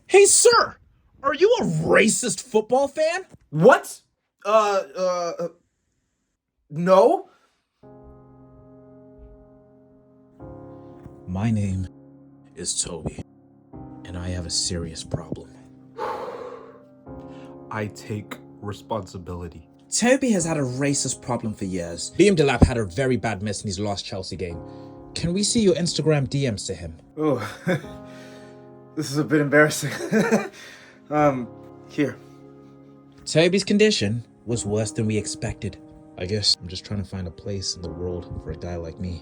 Hey, sir, are you a racist football fan? What? No? My name is Toby, and I have a serious problem. I take responsibility. Toby has had a racist problem for years. Liam Delap had a very bad miss in his last Chelsea game. Can we see your Instagram DMs to him? Oh, this is a bit embarrassing. Here. Toby's condition was worse than we expected. I guess I'm just trying to find a place in the world for a guy like me.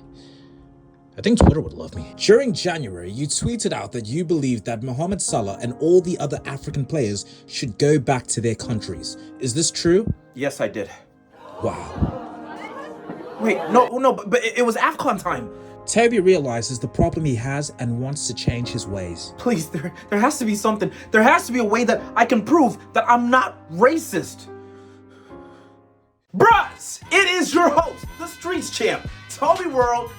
I think Twitter would love me. During January, you tweeted out that you believed that Mohamed Salah and all the other African players should go back to their countries. Is this true? Yes, I did. Wow. Wait, no, but it was AFCON time. Toby realizes the problem he has and wants to change his ways. Please, there has to be something. There has to be a way that I can prove that I'm not racist. Bruhs, it is your host, the Streets Champ, Toby World,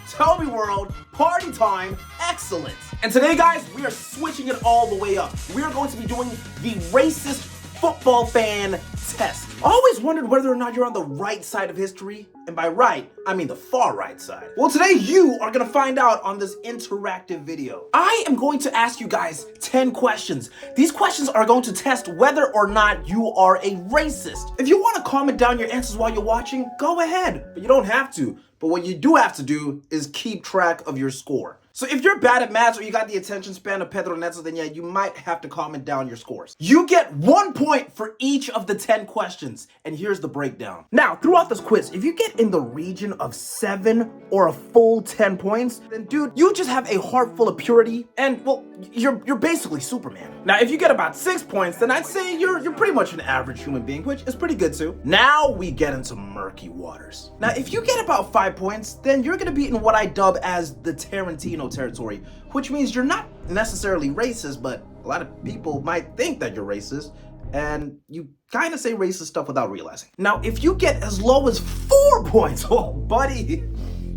party time, excellent. And today, guys, we are switching it all the way up. We are going to be doing the racist football fan test. I always wondered whether or not you're on the right side of history. And by right, I mean the far right side. Well, today you are gonna find out on this interactive video. I am going to ask you guys 10 questions. These questions are going to test whether or not you are a racist. If you wanna comment down your answers while you're watching, go ahead, but you don't have to. But what you do have to do is keep track of your score. So if you're bad at maths or you got the attention span of Pedro Neto, then yeah, you might have to comment down your scores. You get 1 point for each of the 10 questions, and here's the breakdown. Now, throughout this quiz, if you get in the region of 7 or a full 10 points, then dude, you just have a heart full of purity, and well, you're basically Superman. Now, if you get about 6 points, then I'd say you're pretty much an average human being, which is pretty good too. Now we get into murky waters. Now, if you get about 5 points, then you're gonna be in what I dub as the Tarantino territory, which means you're not necessarily racist, but a lot of people might think that you're racist, and you kind of say racist stuff without realizing. Now, if you get as low as 4 points, oh buddy,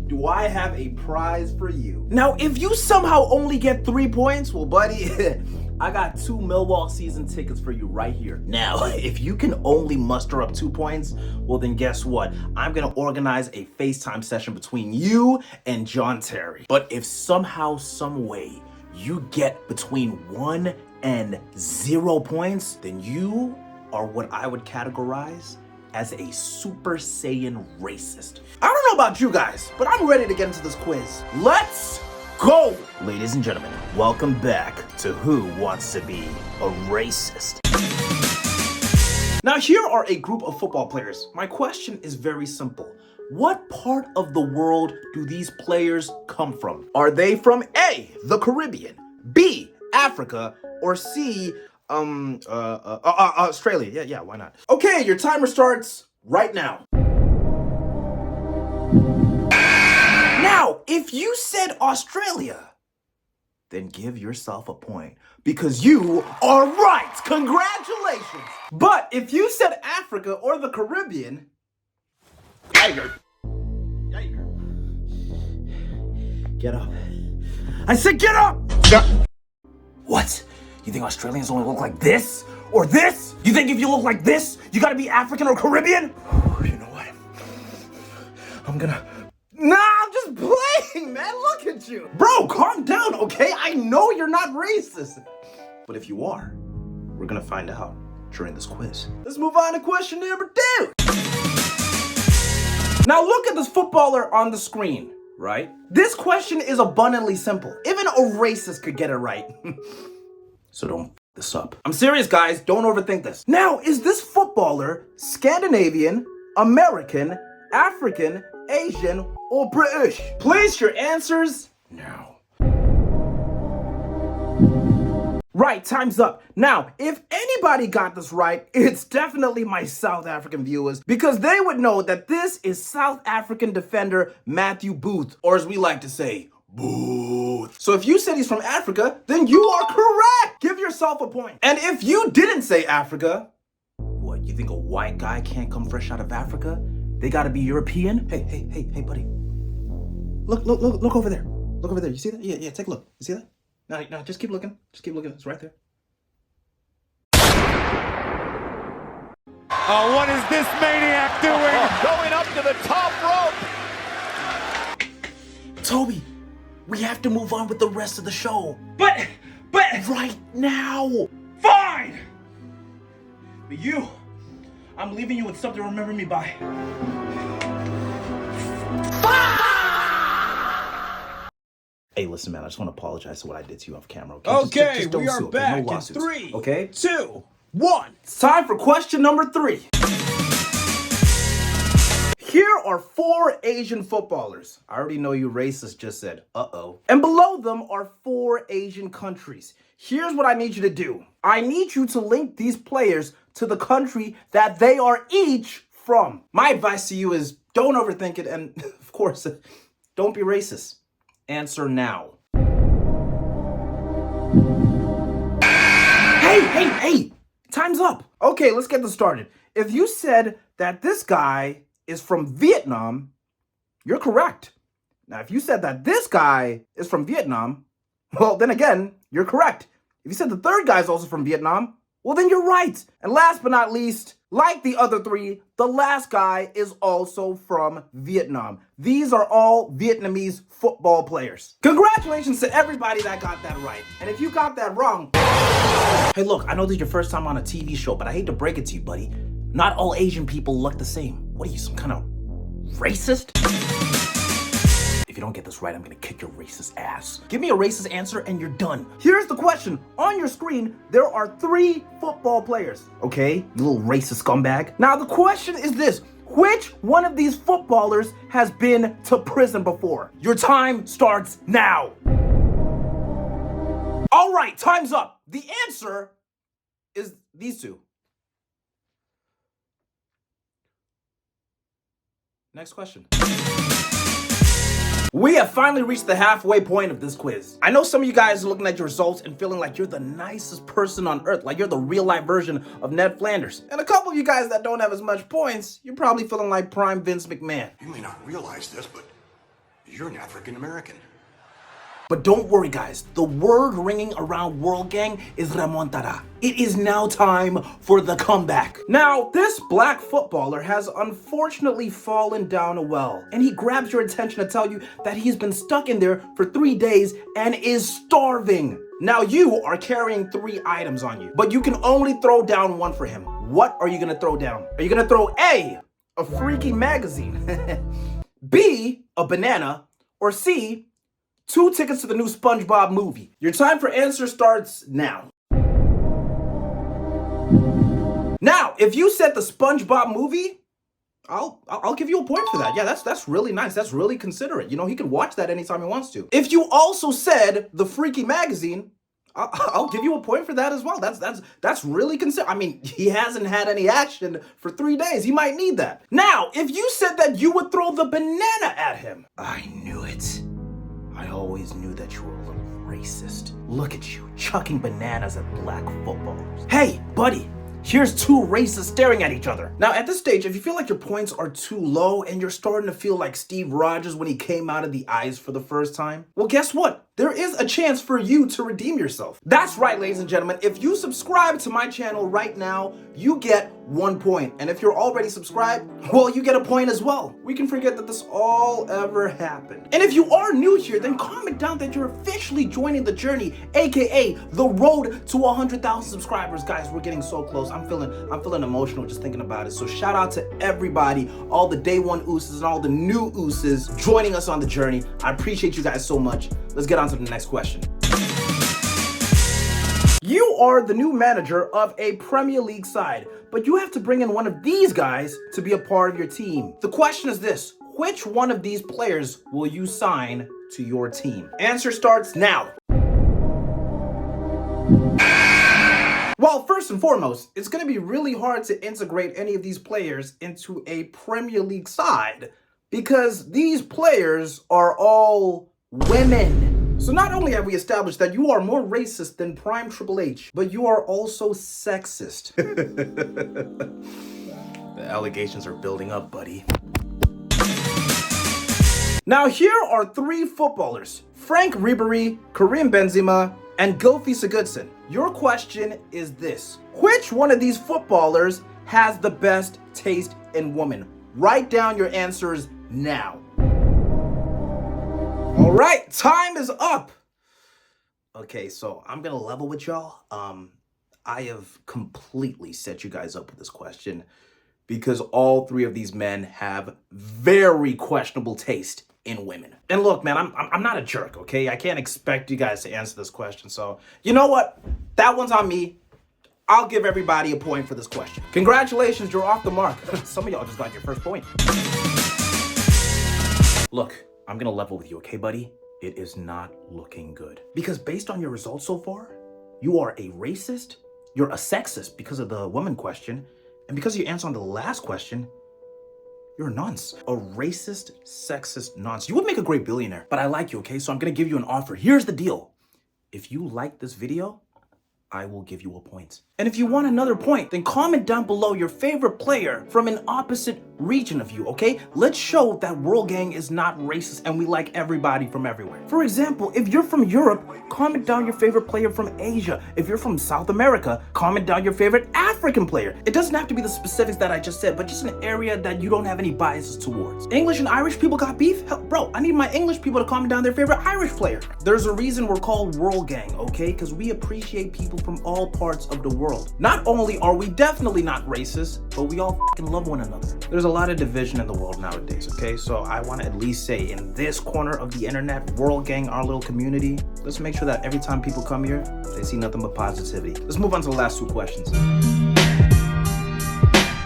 do I have a prize for you. Now, if you somehow only get 3 points, well buddy, I got 2 Millwall season tickets for you right here. Now, if you can only muster up 2 points, well then guess what? I'm gonna organize a FaceTime session between you and John Terry. But if somehow, some way, you get between 1 and 0 points, then you are what I would categorize as a Super Saiyan racist. I don't know about you guys, but I'm ready to get into this quiz. Let's go! Ladies and gentlemen, welcome back to Who Wants to Be a Racist? Now here are a group of football players. My question is very simple. What part of the world do these players come from? Are they from A, the Caribbean, B, Africa, or C, Australia? Yeah, why not? Okay, your timer starts right now. Now, if you said Australia, then give yourself a point because you are right. Congratulations. But if you said Africa or the Caribbean, Tiger. Get up. I said get up! What? You think Australians only look like this? Or this? You think if you look like this, you gotta be African or Caribbean? You know what? Nah, I'm just playing, man. Look at you. Bro, calm down, okay? I know you're not racist. But if you are, we're gonna find out during this quiz. Let's move on to question number 2. Now look at this footballer on the screen, right? This question is abundantly simple. Even a racist could get it right. So don't f this up. I'm serious, guys. Don't overthink this. Now, is this footballer Scandinavian, American, African, Asian, or British? Place your answers now. Right, time's up. Now, if anybody got this right, it's definitely my South African viewers, because they would know that this is South African defender Matthew Booth, or as we like to say, Booth. So if you said he's from Africa, then you are correct. Give yourself a point. And if you didn't say Africa, what, you think a white guy can't come fresh out of Africa? They gotta be European? Hey, buddy. Look over there. Look over there. You see that? Yeah, take a look. You see that? No, just keep looking. Just keep looking. It's right there. Oh, what is this maniac doing? Going up to the top rope. Toby, we have to move on with the rest of the show. But Right now. fine. But I'm leaving you with something to remember me by. Hey, listen, man, I just want to apologize for what I did to you off camera. Okay, Okay, just don't we are sue, okay? back No in lawsuits, 3, okay? 2, 1. It's time for question number 3. Here are 4 Asian footballers. I already know you racist just said, uh-oh. And below them are 4 Asian countries. Here's what I need you to do. I need you to link these players to the country that they are each from. My advice to you is don't overthink it, and of course, don't be racist. Answer now. Hey! Time's up. Okay, let's get this started. If you said that this guy is from Vietnam, you're correct. Now, if you said that this guy is from Vietnam, well, then again, you're correct. If you said the third guy is also from Vietnam, well, then you're right. And last but not least, like the other 3, the last guy is also from Vietnam. These are all Vietnamese football players. Congratulations to everybody that got that right. And if you got that wrong, hey, look, I know this is your first time on a TV show, but I hate to break it to you, buddy. Not all Asian people look the same. What are you, some kind of racist? If you don't get this right, I'm gonna kick your racist ass. Give me a racist answer and you're done. Here's the question. On your screen, there are 3 football players. Okay, you little racist scumbag. Now the question is this. Which one of these footballers has been to prison before? Your time starts now. All right, time's up. The answer is these 2. Next question. We have finally reached the halfway point of this quiz. I know some of you guys are looking at your results and feeling like you're the nicest person on earth, like you're the real life version of Ned Flanders. And a couple of you guys that don't have as much points, you're probably feeling like prime Vince McMahon. You may not realize this, but you're an African American. But don't worry, guys. The word ringing around World Gang is remontada. It is now time for the comeback. Now, this black footballer has unfortunately fallen down a well, and he grabs your attention to tell you that he's been stuck in there for 3 days and is starving. Now, you are carrying 3 items on you, but you can only throw down 1 for him. What are you gonna throw down? Are you gonna throw A, a freaky magazine, B, a banana, or C, 2 tickets to the new SpongeBob movie? Your time for answer starts now. Now, if you said the SpongeBob movie, I'll give you a point for that. Yeah, that's really nice. That's really considerate. You know, he can watch that anytime he wants to. If you also said the freaky magazine, I'll give you a point for that as well. That's really considerate. I mean, he hasn't had any action for 3 days. He might need that. Now, if you said that you would throw the banana at him, I knew it. I always knew that you were a little racist. Look at you, chucking bananas at black footballers. Hey, buddy, here's 2 racists staring at each other. Now, at this stage, if you feel like your points are too low and you're starting to feel like Steve Rogers when he came out of the eyes for the first time, well, guess what? There is a chance for you to redeem yourself. That's right, ladies and gentlemen. If you subscribe to my channel right now, you get 1 point. And if you're already subscribed, well, you get a point as well. We can forget that this all ever happened. And if you are new here, then comment down that you're officially joining the journey, aka the road to 100,000 subscribers. Guys, we're getting so close. I'm feeling emotional just thinking about it. So shout out to everybody, all the day 1 ooses and all the new ooses joining us on the journey. I appreciate you guys so much. Let's get on to the next question. You are the new manager of a Premier League side, but you have to bring in one of these guys to be a part of your team. The question is this: which one of these players will you sign to your team? Answer starts now. Well, first and foremost, it's going to be really hard to integrate any of these players into a Premier League side because these players are all women. So not only have we established that you are more racist than Prime Triple H, but you are also sexist. The allegations are building up, buddy. Now here are 3 footballers: Frank Ribery, Karim Benzema, and Gylfi Sigurdsson. Your question is this: which one of these footballers has the best taste in women? Write down your answers now. All right, time is up. Okay, so I'm gonna level with y'all. I have completely set you guys up with this question because all three of these men have very questionable taste in women. And look, man, I'm not a jerk, okay? I can't expect you guys to answer this question. So, you know what? That one's on me. I'll give everybody a point for this question. Congratulations, you're off the mark. Some of y'all just got your first point. Look, I'm gonna level with you, okay, buddy? It is not looking good. Because based on your results so far, you are a racist, you're a sexist because of the woman question, and because of your answer on the last question, you're a nonce. A racist, sexist nonce. You would make a great billionaire, but I like you, okay? So I'm gonna give you an offer. Here's the deal. If you like this video, I will give you a point. And if you want another point, then comment down below your favorite player from an opposite region of you, okay? Let's show that World Gang is not racist and we like everybody from everywhere. For example, if you're from Europe, comment down your favorite player from Asia. If you're from South America, comment down your favorite African player. It doesn't have to be the specifics that I just said, but just an area that you don't have any biases towards. English and Irish people got beef? Hell, bro, I need my English people to comment down their favorite Irish player. There's a reason we're called World Gang, okay? Because we appreciate people from all parts of the world. Not only are we definitely not racist, but we all fucking love one another. There's a lot of division in the world nowadays, okay? So I want to at least say in this corner of the internet, World Gang, our little community, let's make sure that every time people come here, they see nothing but positivity. Let's move on to the last two questions.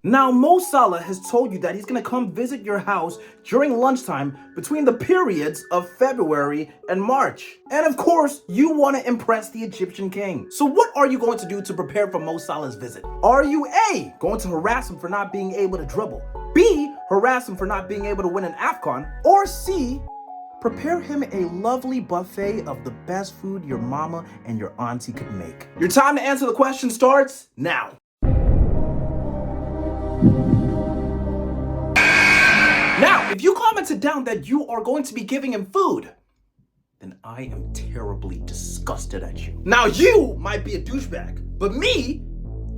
Now, Mo Salah has told you that he's gonna come visit your house during lunchtime between the periods of February and March. And of course, you wanna impress the Egyptian king. So what are you going to do to prepare for Mo Salah's visit? Are you A, going to harass him for not being able to dribble? B, harass him for not being able to win an AFCON? Or C, prepare him a lovely buffet of the best food your mama and your auntie could make? Your time to answer the question starts now. Now, if you commented down that you are going to be giving him food, then I am terribly disgusted at you. Now, you might be a douchebag, but me,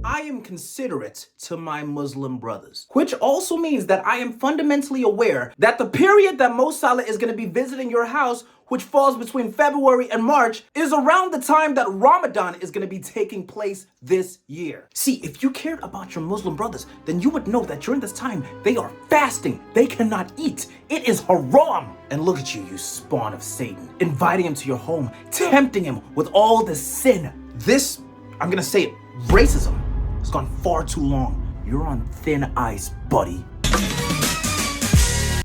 I am considerate to my Muslim brothers, which also means that I am fundamentally aware that the period that Mo Salah is going to be visiting your house, which falls between February and March, is around the time that Ramadan is going to be taking place this year. See, if you cared about your Muslim brothers, then you would know that during this time, they are fasting. They cannot eat. It is haram. And look at you, you spawn of Satan, inviting him to your home, tempting him with all this sin. This, I'm going to say it, racism has gone far too long. You're on thin ice, buddy.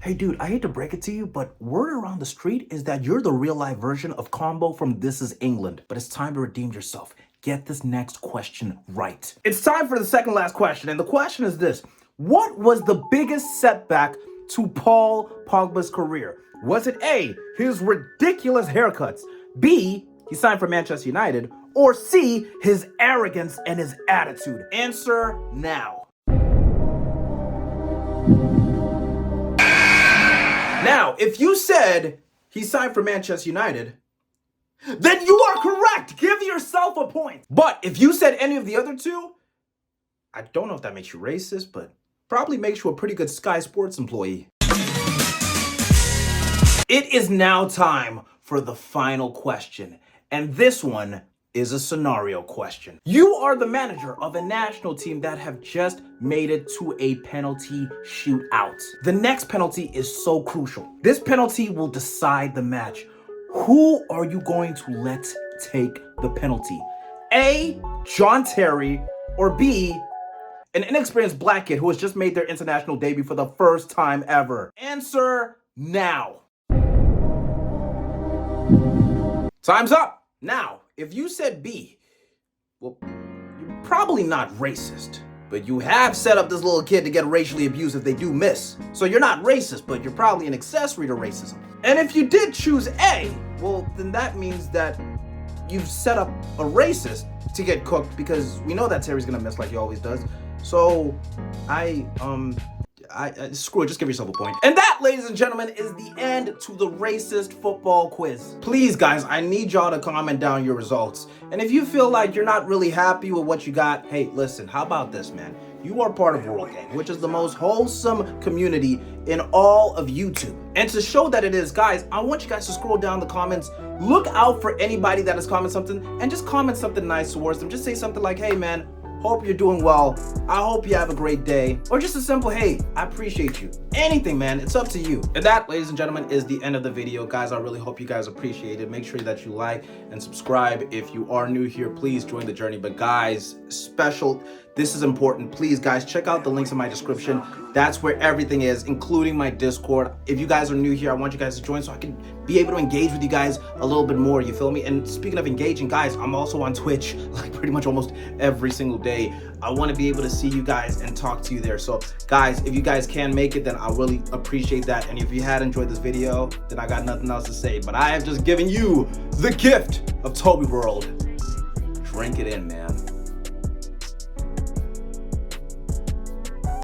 Hey dude, I hate to break it to you, but word around the street is that you're the real life version of Combo from This Is England. But it's time to redeem yourself. Get this next question right. It's time for the second last question, and the question is this. What was the biggest setback to Paul Pogba's career? Was it A, his ridiculous haircuts, B, he signed for Manchester United, or C, his arrogance and his attitude? Answer now. Now, if you said he signed for Manchester United, then you are correct. Give yourself a point. But if you said any of the other two, I don't know if that makes you racist, but probably makes you a pretty good Sky Sports employee. It is now time for the final question. And this one is a scenario question. You are the manager of a national team that have just made it to a penalty shootout. The next penalty is so crucial. This penalty will decide the match. Who are you going to let take the penalty? A, John Terry, or B, an inexperienced black kid who has just made their international debut for the first time ever? Answer now. Time's up. Now, if you said B, well, you're probably not racist, but you have set up this little kid to get racially abused if they do miss. So you're not racist, but you're probably an accessory to racism. And if you did choose A, well, then that means that you've set up a racist to get cooked because we know that Terry's gonna miss like he always does. So screw it, just give yourself a point. And that, ladies and gentlemen, is the end to the racist football quiz. Please, guys, I need y'all to comment down your results. And if you feel like you're not really happy with what you got, hey, listen, how about this, man? you are part of World Gang, which is the most wholesome community in all of YouTube. And to show that it is, guys, I want you guys to scroll down the comments, look out for anybody that has commented something, and just comment something nice towards them. Just say something like, hey man, hope you're doing well. I hope you have a great day. Or just a simple, hey, I appreciate you. Anything, man, it's up to you. And that, ladies and gentlemen, is the end of the video. Guys, I really hope you guys appreciate it. Make sure that you like and subscribe. If you are new here, please join the journey. But guys, this is important. Please, guys, check out the links in my description. That's where everything is, including my Discord. If you guys are new here, I want you guys to join so I can be able to engage with you guys a little bit more, you feel me? And speaking of engaging, guys, I'm also on Twitch, like pretty much almost every single day. I want to be able to see you guys and talk to you there. So guys, if you guys can make it, then I really appreciate that. And if you had enjoyed this video, then I got nothing else to say. But I have just given you the gift of Toby World. Drink it in, man.